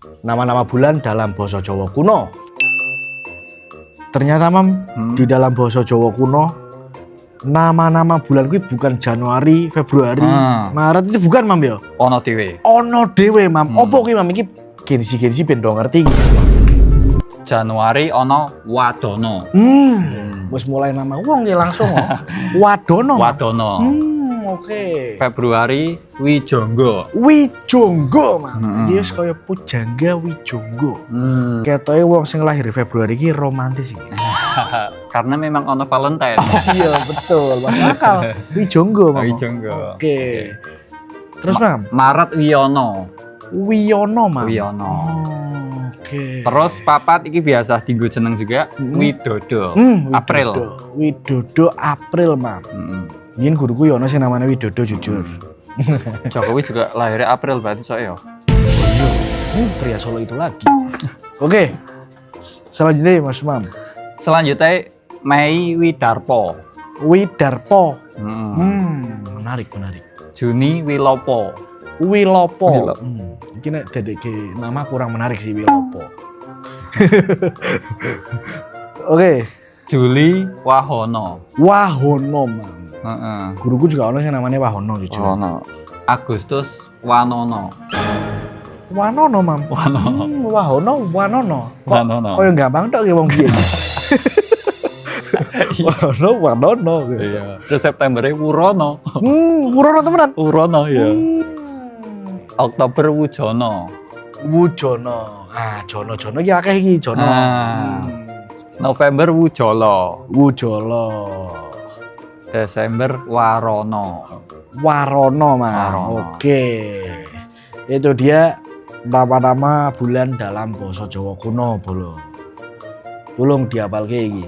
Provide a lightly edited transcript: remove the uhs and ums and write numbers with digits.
Nama-nama bulan dalam basa Jawa kuno. Ternyata Mam, di dalam basa Jawa kuno nama-nama bulan kuwi bukan Januari, Februari, Maret itu bukan Mam ya? Ono dhewe. Ono dhewe Mam. Opo kuwi Mam iki gensi-gensi ben do ngerti. Januari ono Wadono. Wis mulai nama wong ki langsung Wadono. Wadono. Oke. Februari Wijonggo. Wijonggo Mam. Dia wis kaya pujangga Wijonggo. Ketoke wong sing lahir Februari iki romantis iki. Karena memang ono Valentine. Iya betul, masuk akal. Wijonggo Mam. Wijonggo. Oke. Terus Mam, Maret Wiono. Wiono Mam. Wiono. Oke. Terus papat iki biasa dienggo jeneng juga Widodo. April. Widodo April Mam. Mungkin guruku ya ono sing namanya Widodo jujur. Jokowi juga lahirnya April berarti soalnya. Pria Solo itu lagi. Oke. Selanjutnya Mas Mam. Selanjutnya Mei Widarpo. Widarpo. Menarik. Juni Wilopo. Wilopo. Ini nek dedeke nama kurang menarik sih Wilopo. Oke. Juli Wahono. Wahono Mam. Guruku juga ono yang namanya Wahono jujur. Wahono. Agustus Wanono. Wanono Mam. Wanono. Wanono. Wanono. Kok yang gampang tok ya wong biyen. Wanono. Iya. Terus Septembernya Wurono. Wurono temenan. Wurono ya. Oktober Wujono. Wujono. Jono iki akeh iki Jono. November Wujolo. Desember Warono. Warono Mas. Warono. Oke. Itu dia nama-nama bulan dalam basa Jawa kuno, Tolong dihafalke iki.